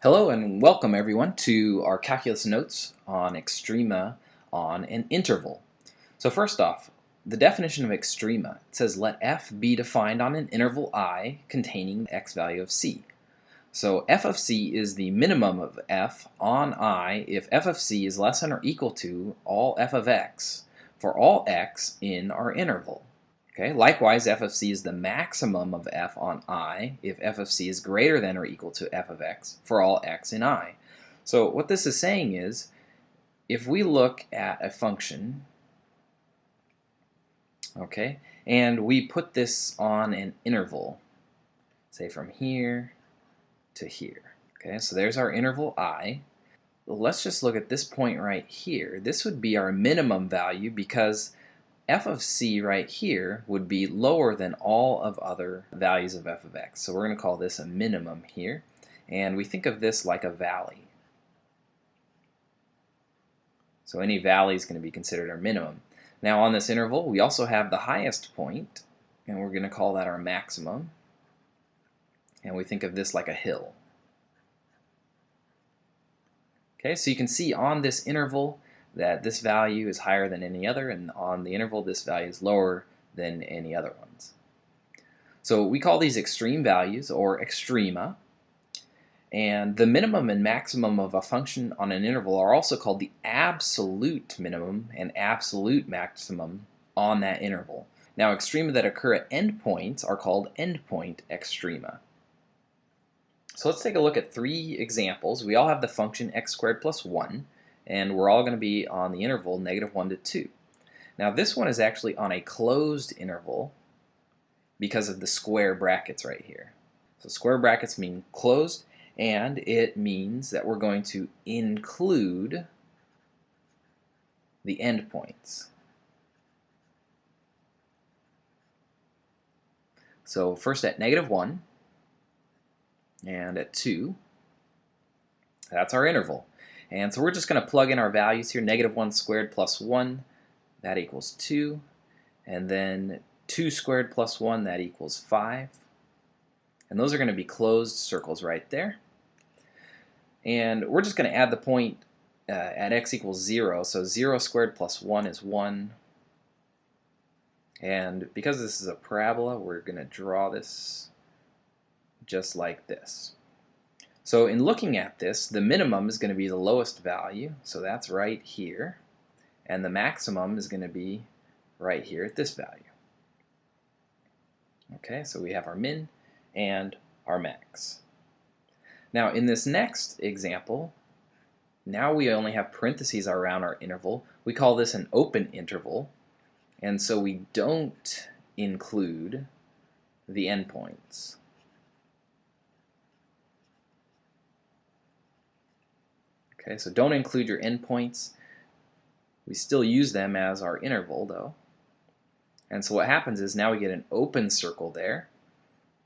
Hello and welcome everyone to our calculus notes on extrema on an interval. So first off, the definition of extrema. It says let f be defined on an interval I containing the x value of c. So f of c is the minimum of f on I if f of c is less than or equal to all f of x for all x in our interval. Okay. Likewise, f of c is the maximum of f on I if f of c is greater than or equal to f of x for all x in I. So what this is saying is, if we look at a function, okay, and we put this on an interval, say from here to here, okay, so there's our interval I. Let's just look at this point right here. This would be our minimum value because f of c right here would be lower than all of other values of f of x. So we're going to call this a minimum here. And we think of this like a valley. So any valley is going to be considered our minimum. Now on this interval, we also have the highest point, and we're going to call that our maximum. And we think of this like a hill. Okay, so you can see on this interval that this value is higher than any other, and on the interval this value is lower than any other ones. So we call these extreme values, or extrema, and the minimum and maximum of a function on an interval are also called the absolute minimum and absolute maximum on that interval. Now extrema that occur at endpoints are called endpoint extrema. So let's take a look at three examples. We all have the function x squared plus 1, and we're all going to be on the interval -1 to 2. Now this one is actually on a closed interval because of the square brackets right here. So square brackets mean closed, and it means that we're going to include the endpoints. So first at -1 and at 2, that's our interval. And so we're just going to plug in our values here. -1 squared plus 1, that equals 2. And then 2 squared plus 1, that equals 5. And those are going to be closed circles right there. And we're just going to add the point at x equals 0. So 0 squared plus 1 is 1. And because this is a parabola, we're going to draw this just like this. So in looking at this, the minimum is going to be the lowest value, so that's right here, and the maximum is going to be right here at this value. Okay, so we have our min and our max. Now in this next example, now we only have parentheses around our interval. We call this an open interval, and so we don't include the endpoints. Okay, so don't include your endpoints. We still use them as our interval though. And so what happens is now we get an open circle there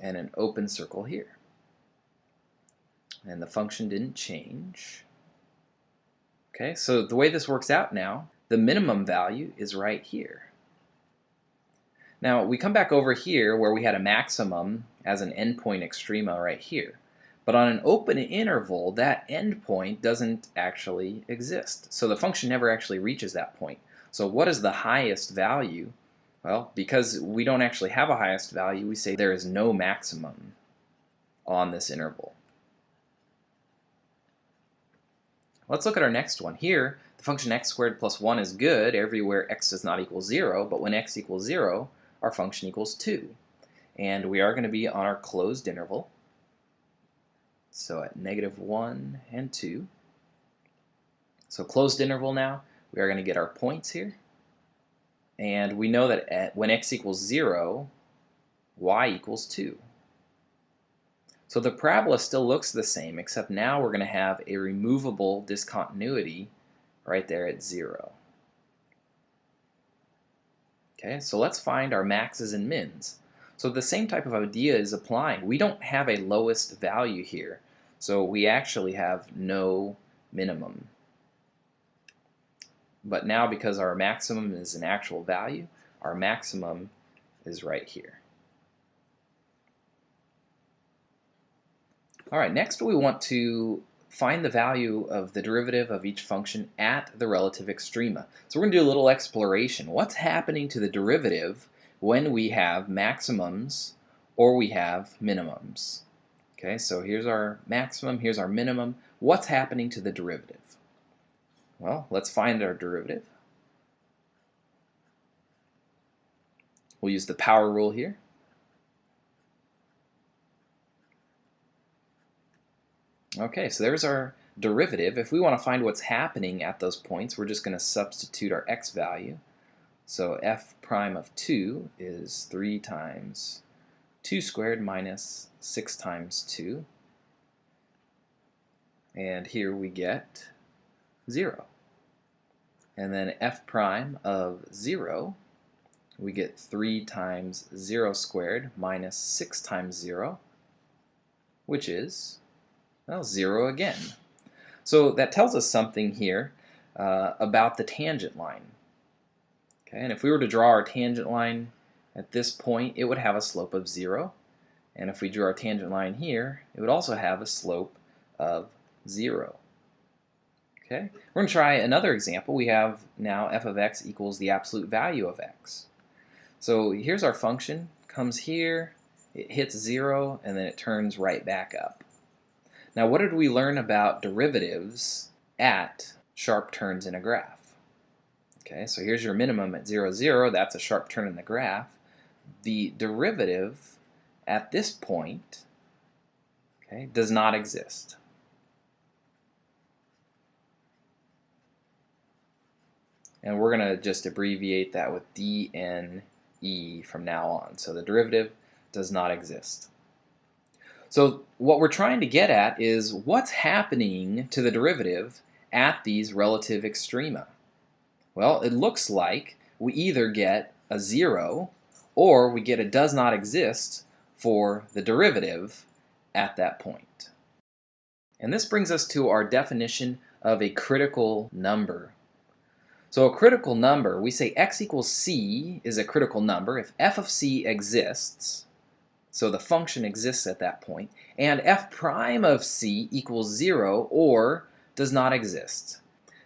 and an open circle here. And the function didn't change. Okay, so the way this works out now, the minimum value is right here. Now we come back over here where we had a maximum as an endpoint extrema right here. But on an open interval, that endpoint doesn't actually exist. So the function never actually reaches that point. So what is the highest value? Well, because we don't actually have a highest value, we say there is no maximum on this interval. Let's look at our next one. Here, the function x squared plus 1 is good everywhere x does not equal 0, but when x equals 0, our function equals 2. And we are going to be on our closed interval. So at -1 and 2. So closed interval now, we are going to get our points here. And we know that when x equals 0, y equals 2. So the parabola still looks the same, except now we're going to have a removable discontinuity right there at 0. Okay, so let's find our maxes and mins. So the same type of idea is applying. We don't have a lowest value here, so we actually have no minimum. But now because our maximum is an actual value, our maximum is right here. All right, next we want to find the value of the derivative of each function at the relative extrema. So we're going to do a little exploration. What's happening to the derivative when we have maximums or we have minimums? Okay, so here's our maximum, here's our minimum. What's happening to the derivative? Well, let's find our derivative. We'll use the power rule here. Okay, so there's our derivative. If we want to find what's happening at those points, we're just going to substitute our x value. So f prime of 2 is 3 times 2 squared minus 6 times 2. And here we get 0. And then f prime of 0, we get 3 times 0 squared minus 6 times 0, which is, well, 0 again. So that tells us something here about the tangent line. Okay, and if we were to draw our tangent line at this point, it would have a slope of 0. And if we drew our tangent line here, it would also have a slope of 0. Okay, we're going to try another example. We have now f of x equals the absolute value of x. So here's our function, comes here, it hits 0, and then it turns right back up. Now, what did we learn about derivatives at sharp turns in a graph? Okay, so here's your minimum at 0, 0. That's a sharp turn in the graph. The derivative at this point, okay, does not exist. And we're going to just abbreviate that with dne from now on. So the derivative does not exist. So what we're trying to get at is what's happening to the derivative at these relative extrema. Well, it looks like we either get a 0 or we get a does not exist for the derivative at that point. And this brings us to our definition of a critical number. So a critical number, we say x equals c is a critical number if f of c exists, so the function exists at that point, and f prime of c equals 0 or does not exist.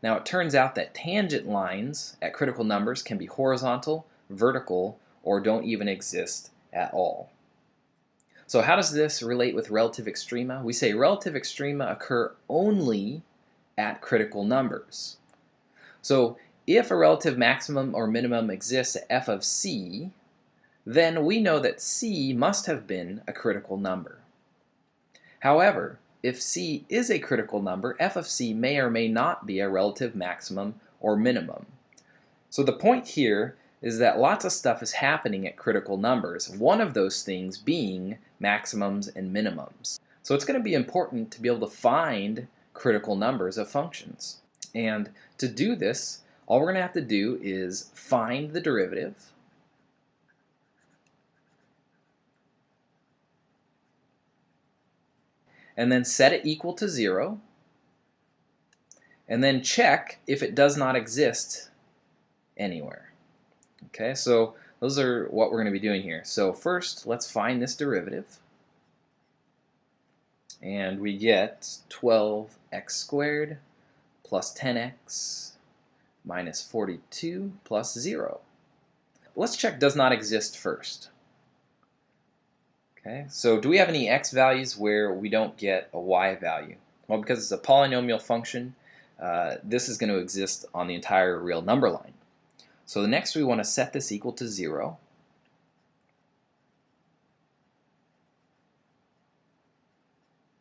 Now it turns out that tangent lines at critical numbers can be horizontal, vertical, or don't even exist at all. So how does this relate with relative extrema? We say relative extrema occur only at critical numbers. So if a relative maximum or minimum exists at f of c, then we know that c must have been a critical number. However, if c is a critical number, f of c may or may not be a relative maximum or minimum. So the point here is that lots of stuff is happening at critical numbers, one of those things being maximums and minimums. So it's going to be important to be able to find critical numbers of functions. And to do this, all we're going to have to do is find the derivative, and then set it equal to 0, and then check if it does not exist anywhere. Okay, so those are what we're going to be doing here. So first, let's find this derivative. And we get 12x squared plus 10x minus 42 plus 0. Let's check does not exist first. Okay, so do we have any x values where we don't get a y value? Well, because it's a polynomial function, this is going to exist on the entire real number line. So the next we want to set this equal to 0.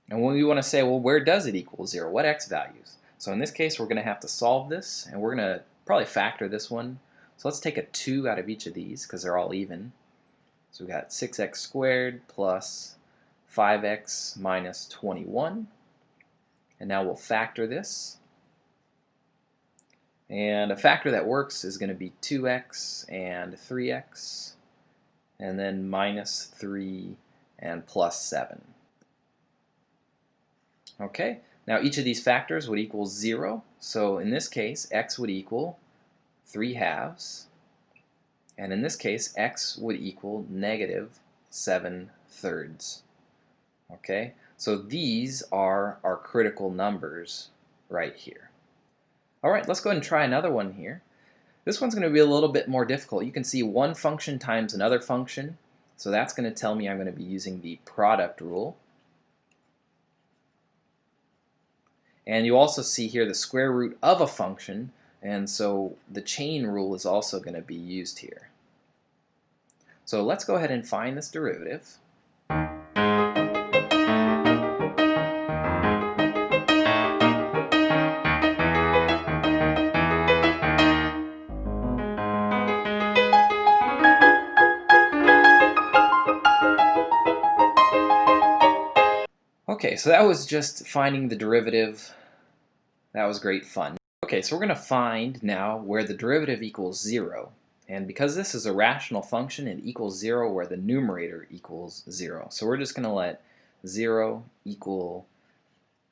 And when we want to say, well, where does it equal 0? What x values? So in this case, we're going to have to solve this, and we're going to probably factor this one. So let's take a 2 out of each of these because they're all even. So we got 6x squared plus 5x minus 21. And now we'll factor this. And a factor that works is going to be 2x and 3x, and then minus 3 and plus 7. Okay, now each of these factors would equal 0. So in this case, x would equal 3 halves. And in this case, x would equal negative 7 thirds. Okay, So these are our critical numbers right here. All right, let's go ahead and try another one here. This one's going to be a little bit more difficult. You can see one function times another function. So that's going to tell me I'm going to be using the product rule. And you also see here the square root of a function, and so the chain rule is also going to be used here. So let's go ahead and find this derivative. Okay, so that was just finding the derivative. That was great fun. Okay, so we're going to find now where the derivative equals 0. And because this is a rational function, it equals 0 where the numerator equals 0. So we're just going to let 0 equal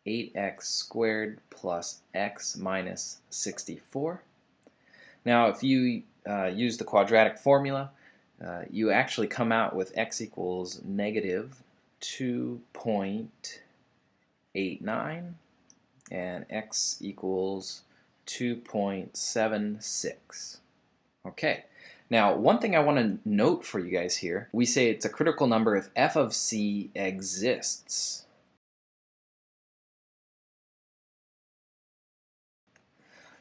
8x squared plus x minus 64. Now, if you use the quadratic formula, you actually come out with x equals negative 2.89 and x equals 2.76. Okay, now one thing I want to note for you guys here, we say it's a critical number if f of c exists.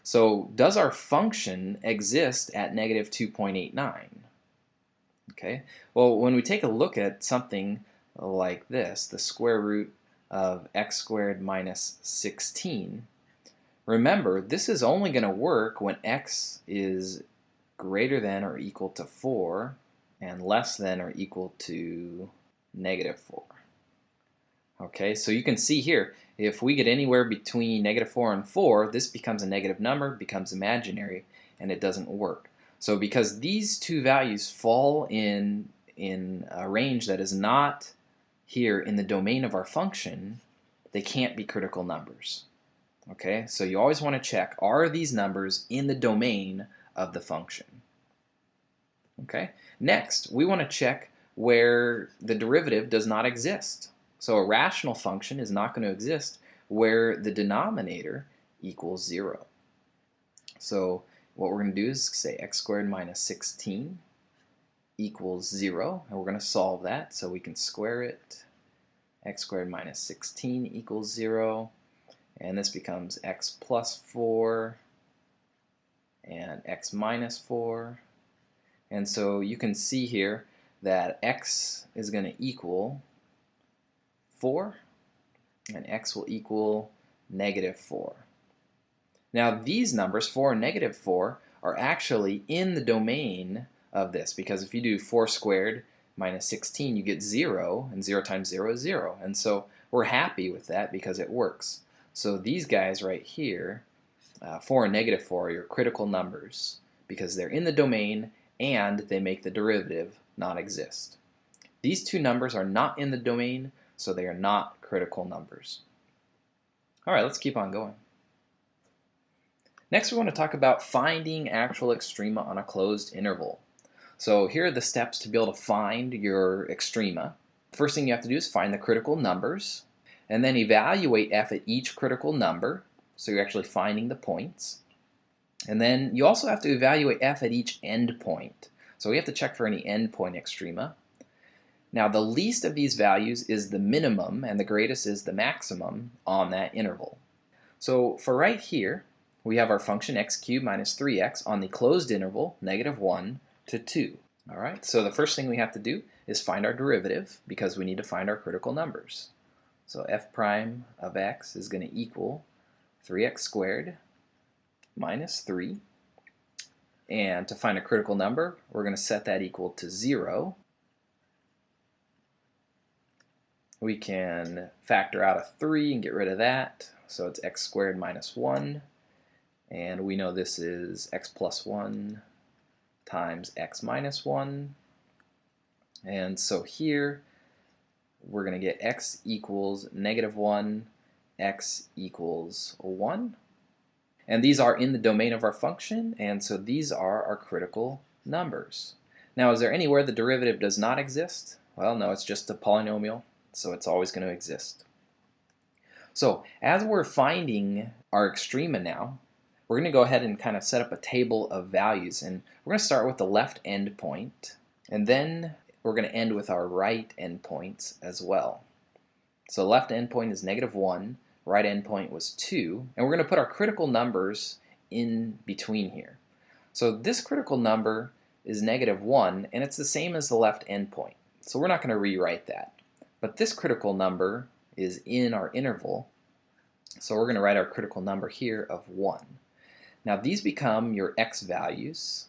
So does our function exist at negative 2.89? Okay, well when we take a look at something like this, the square root of x squared minus 16, remember this is only going to work when x is greater than or equal to 4 and less than or equal to negative 4. Okay, so you can see here, if we get anywhere between negative 4 and 4, this becomes a negative number, becomes imaginary, and it doesn't work. So because these two values fall in a range that is not here in the domain of our function, they can't be critical numbers. Okay, so you always want to check, are these numbers in the domain of the function? Okay, next we want to check where the derivative does not exist. So a rational function is not going to exist where the denominator equals 0. So what we're going to do is say x squared minus 16 equals 0, and we're going to solve that so we can square it. X squared minus 16 equals 0, and this becomes x plus 4 and x minus 4. And so you can see here that x is going to equal 4 and x will equal negative 4. Now these numbers, 4 and negative 4, are actually in the domain of this, because if you do 4 squared minus 16, you get 0, and 0 times 0 is 0. And so we're happy with that because it works. So these guys right here, 4 and negative 4, are your critical numbers because they're in the domain and they make the derivative not exist. These two numbers are not in the domain, so they are not critical numbers. All right, let's keep on going. Next, we want to talk about finding actual extrema on a closed interval. So here are the steps to be able to find your extrema. First thing you have to do is find the critical numbers, and then evaluate f at each critical number, so you're actually finding the points. And then you also have to evaluate f at each endpoint. So we have to check for any endpoint extrema. Now the least of these values is the minimum, and the greatest is the maximum on that interval. So for right here, we have our function x cubed minus 3x on the closed interval, negative 1 to 2. All right, so the first thing we have to do is find our derivative because we need to find our critical numbers. So f prime of x is going to equal 3x squared minus 3. And to find a critical number, we're going to set that equal to 0. We can factor out a 3 and get rid of that. So it's x squared minus 1. And we know this is x plus 1 times x minus 1. And so here we're going to get x equals negative 1, x equals 1. And these are in the domain of our function, and so these are our critical numbers. Now, is there anywhere the derivative does not exist? Well, no, it's just a polynomial, so it's always going to exist. So as we're finding our extrema now, we're going to go ahead and kind of set up a table of values. And we're going to start with the left endpoint, and then we're going to end with our right endpoints as well. So left endpoint is -1, right endpoint was 2, and we're going to put our critical numbers in between here. So this critical number is -1, and it's the same as the left endpoint. So we're not going to rewrite that. But this critical number is in our interval, so we're going to write our critical number here of 1. Now these become your x values,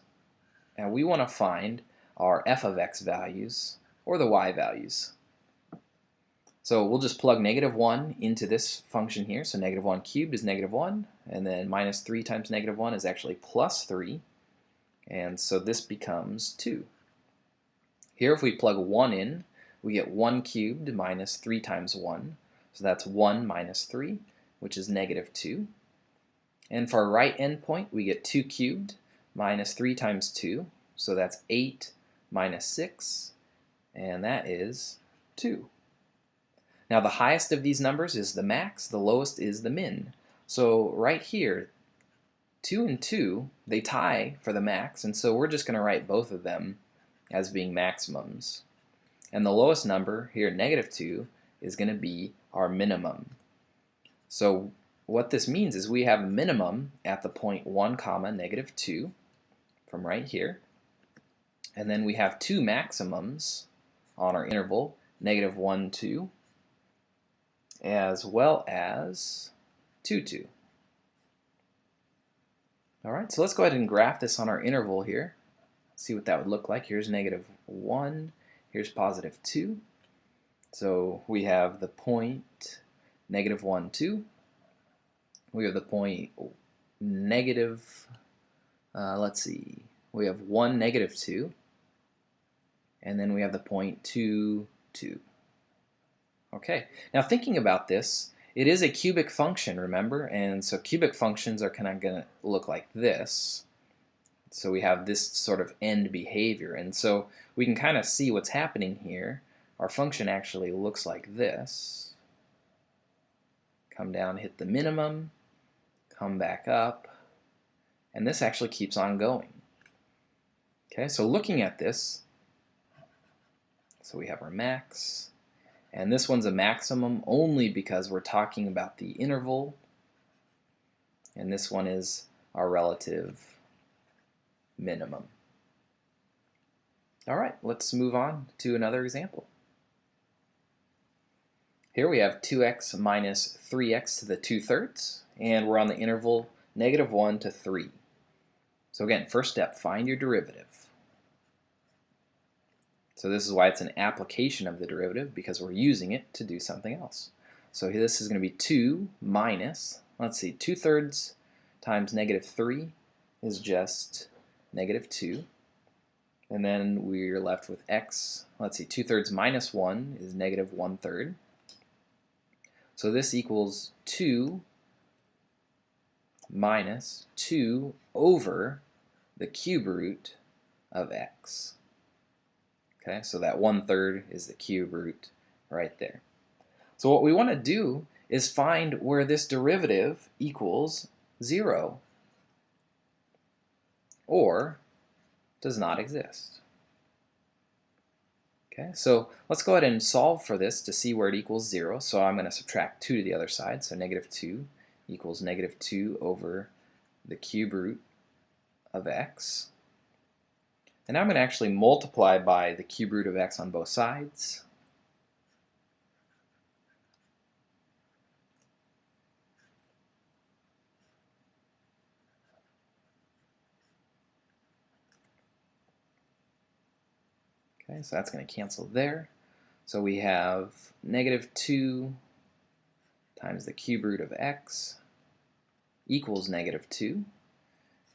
and we want to find our f of x values, or the y values. So we'll just plug -1 into this function here. So -1 cubed is -1, and then -3 times -1 is actually +3, and so this becomes 2. Here if we plug 1 in, we get 1 cubed minus 3 times 1, so that's 1 minus 3, which is -2. And for our right endpoint, we get 2 cubed minus 3 times 2, so that's 8 minus 6, and that is 2. Now the highest of these numbers is the max, the lowest is the min. So right here, 2 and 2, they tie for the max, and so we're just going to write both of them as being maximums. And the lowest number here, -2, is going to be our minimum. So what this means is we have a minimum at the point 1, -2 from right here. And then we have 2 maximums on our interval, -1, 2, as well as 2, 2. All right, so let's go ahead and graph this on our interval here. See what that would look like. Here's -1, here's +2. So we have the point -1, 2. We have the point let's see, we have 1, -2, and then we have the point 2, 2. Okay, now thinking about this, it is a cubic function, remember? And so cubic functions are kind of going to look like this. So we have this sort of end behavior, and so we can kind of see what's happening here. Our function actually looks like this. Come down, hit the minimum, come back up, and this actually keeps on going. Okay, so looking at this, so we have our max, and this one's a maximum only because we're talking about the interval, and this one is our relative minimum. All right, let's move on to another example. Here we have 2x minus 3x to the 2/3, and we're on the interval -1 to 3. So again, first step, find your derivative. So this is why it's an application of the derivative, because we're using it to do something else. So here this is going to be 2 minus, let's see, 2/3 times -3 is just -2. And then we're left with x, let's see, 2/3 minus 1 is -1/3. So this equals 2 minus 2 over the cube root of x. Okay, so that 1/3 is the cube root right there. So what we want to do is find where this derivative equals 0 or does not exist. Okay, so let's go ahead and solve for this to see where it equals 0. So I'm going to subtract 2 to the other side, so -2 equals -2 over the cube root of x. And I'm going to actually multiply by the cube root of x on both sides. Okay, so that's going to cancel there. So we have -2 times the cube root of x equals -2.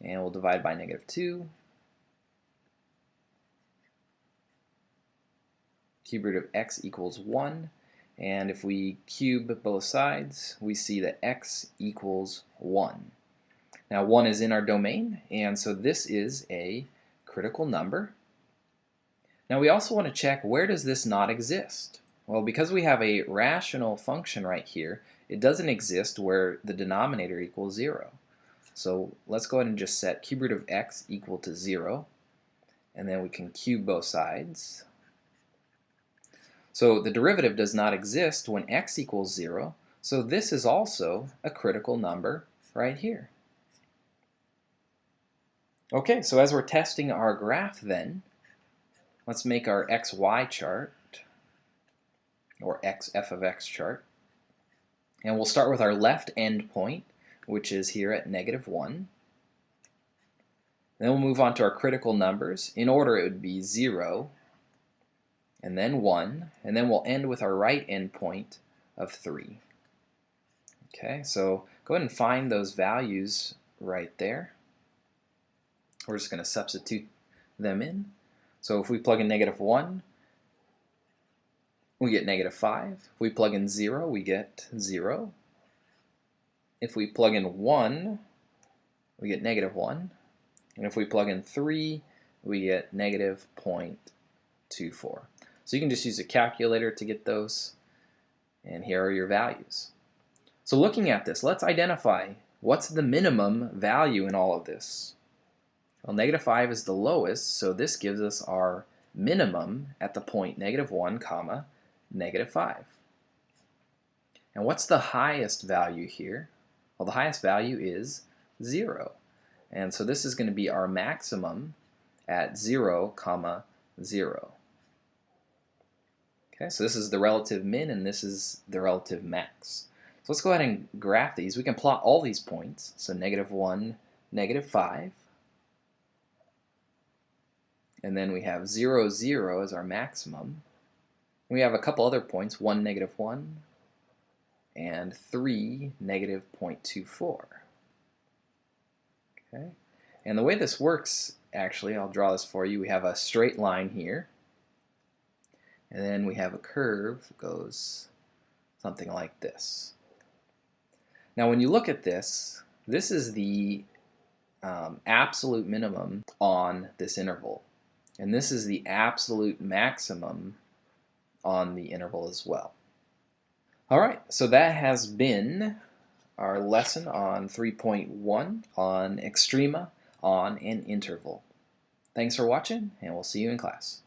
And we'll divide by -2. Cube root of x equals 1. And if we cube both sides, we see that x equals 1. Now 1 is in our domain, and so this is a critical number. Now we also want to check, where does this not exist? Well, because we have a rational function right here, it doesn't exist where the denominator equals 0. So let's go ahead and just set cube root of x equal to 0, and then we can cube both sides. So the derivative does not exist when x equals 0, so this is also a critical number right here. Okay, so as we're testing our graph then, let's make our xy chart, or f of x chart. And we'll start with our left endpoint, which is here at -1. Then we'll move on to our critical numbers. In order, it would be 0, and then 1, and then we'll end with our right endpoint of 3. Okay, so go ahead and find those values right there. We're just going to substitute them in. So if we plug in -1, we get -5. If we plug in 0, we get 0. If we plug in 1, we get -1. And if we plug in 3, we get -0.24. So you can just use a calculator to get those. And here are your values. So looking at this, let's identify what's the minimum value in all of this. Well, -5 is the lowest, so this gives us our minimum at the point -1, comma, -5. And what's the highest value here? Well, the highest value is 0. And so this is going to be our maximum at 0, comma, 0. Okay, so this is the relative min and this is the relative max. So let's go ahead and graph these. We can plot all these points. So -1, -5. And then we have 0, 0 as our maximum. We have a couple other points, 1, -1, and 3, -0.24. Okay, and the way this works, actually, I'll draw this for you. We have a straight line here, and then we have a curve that goes something like this. Now, when you look at this, this is the absolute minimum on this interval, and this is the absolute maximum on the interval as well. Alright, so that has been our lesson on 3.1 on Extrema on an interval. Thanks for watching, and we'll see you in class.